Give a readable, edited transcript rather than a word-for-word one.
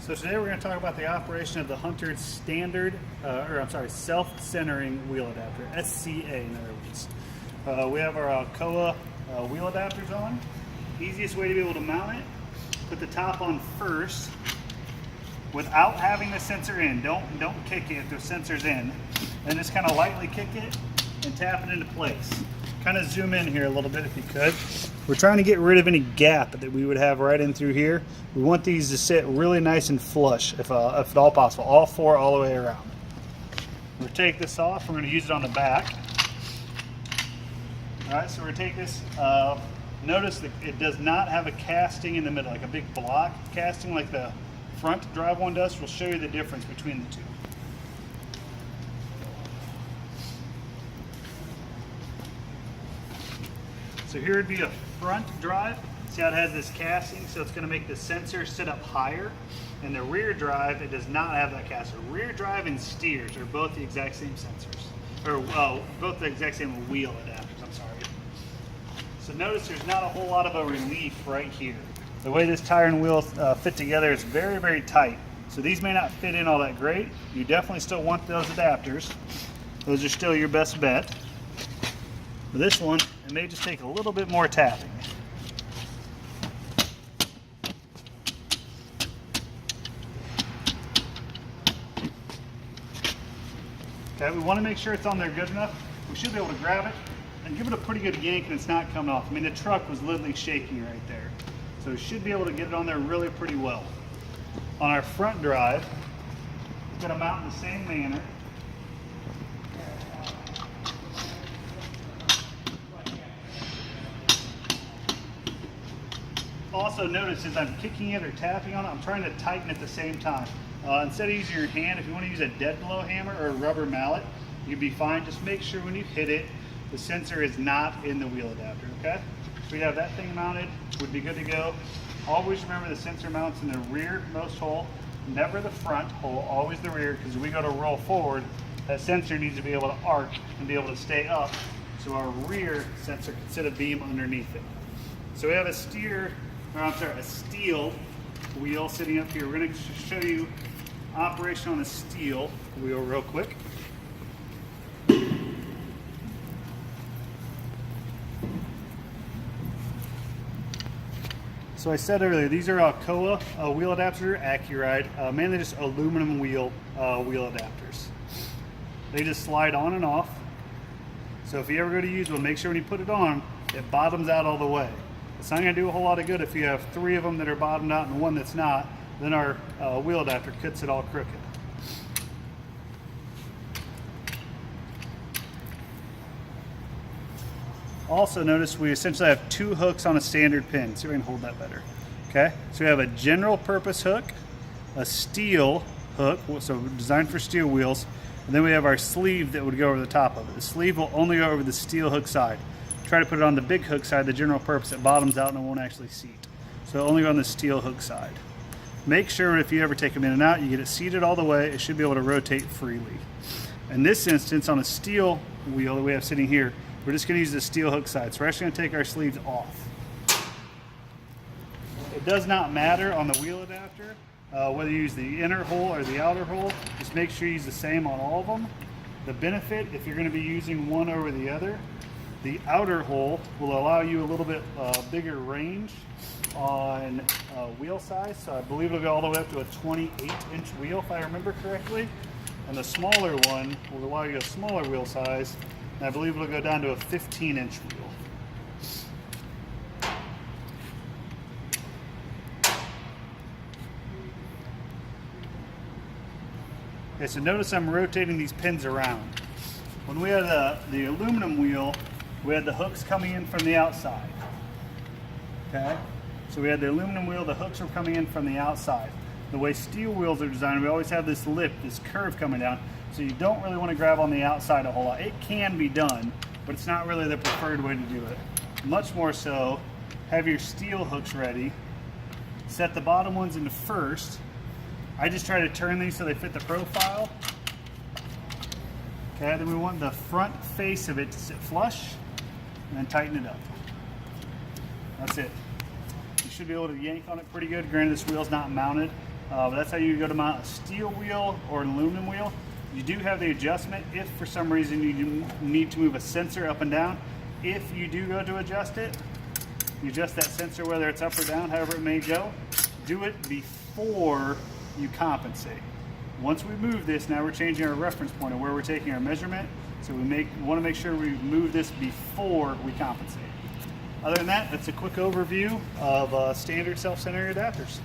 So today we're going to talk about the operation of the Hunter's standard, self-centering wheel adapter, SCA in other words. We have our Alcoa wheel adapters on. Easiest way to be able to mount it, put the top on first without having the sensor in. Don't kick it if the sensor's in. And just kind of lightly kick it and tap it into place. Kind of zoom in here a little bit if you could. We're trying to get rid of any gap that we would have right in through here. We want these to sit really nice and flush if at all possible, all four all the way around. We'll take this off. We're going to use it on the back. All right, so we're going to take this. Notice that it does not have a casting in the middle, like a big block casting like the front drive one does. We'll show you the difference between the two. So here would be a front drive. See how it has this casting, so it's going to make the sensor sit up higher. And the rear drive, it does not have that casting. Rear drive and steers are both the exact same sensors, or both the exact same wheel adapters, I'm sorry. So notice there's not a whole lot of a relief right here. The way this tire and wheel fit together is very, very tight. So these may not fit in all that great. You definitely still want those adapters. Those are still your best bet. For this one, it may just take a little bit more tapping. Okay, we want to make sure it's on there good enough. We should be able to grab it and give it a pretty good yank and it's not coming off. I mean, the truck was literally shaking right there. So we should be able to get it on there really pretty well. On our front drive, we're going to mount in the same manner. Also notice as I'm kicking it or tapping on it, I'm trying to tighten at the same time. Instead of using your hand, if you want to use a dead blow hammer or a rubber mallet, you'd be fine. Just make sure when you hit it, the sensor is not in the wheel adapter, okay? So we have that thing mounted, would be good to go. Always remember the sensor mounts in the rearmost hole, never the front hole, always the rear, because if we go to roll forward, that sensor needs to be able to arc and be able to stay up, so our rear sensor can sit a beam underneath it. So we have a steel wheel sitting up here. We're going to show you operation on a steel wheel real quick. So I said earlier, these are Alcoa wheel adapter, Accuride, mainly just aluminum wheel adapters. They just slide on and off. So if you ever go to use one, make sure when you put it on, it bottoms out all the way. It's not going to do a whole lot of good if you have three of them that are bottomed out and one that's not. Then our wheel adapter cuts it all crooked. Also notice we essentially have two hooks on a standard pin. See if I can hold that better. Okay, so we have a general purpose hook, a steel hook, so designed for steel wheels, and then we have our sleeve that would go over the top of it. The sleeve will only go over the steel hook side. Try to put it on the big hook side, the general purpose, it bottoms out and it won't actually seat. So only on the steel hook side. Make sure if you ever take them in and out, you get it seated all the way. It should be able to rotate freely. In this instance, on a steel wheel that we have sitting here, we're just going to use the steel hook side. So we're actually going to take our sleeves off. It does not matter on the wheel adapter whether you use the inner hole or the outer hole. Just make sure you use the same on all of them. The benefit, if you're going to be using one over the other, the outer hole will allow you a little bit bigger range on wheel size. So I believe it'll go all the way up to a 28-inch wheel, if I remember correctly. And the smaller one will allow you a smaller wheel size. And I believe it'll go down to a 15-inch wheel. Okay, so notice I'm rotating these pins around. When we had the aluminum wheel, we had the hooks coming in from the outside. Okay? So we had the aluminum wheel, the hooks were coming in from the outside. The way steel wheels are designed, we always have this lip, this curve coming down, so you don't really want to grab on the outside a whole lot. It can be done, but it's not really the preferred way to do it. Much more so, have your steel hooks ready, set the bottom ones into first. I just try to turn these so they fit the profile. Okay, then we want the front face of it to sit flush, and then tighten it up. That's it. You should be able to yank on it pretty good. Granted, this wheel's not mounted That's how you go to mount a steel wheel or an aluminum wheel. You do have the adjustment if for some reason you need to move a sensor up and down. If you do go to adjust it, you adjust that sensor whether it's up or down, however it may go. Do it before you compensate. Once we move this, now we're changing our reference point of where we're taking our measurement. So we want to make sure we move this before we compensate. Other than that, that's a quick overview of standard self-centering adapters.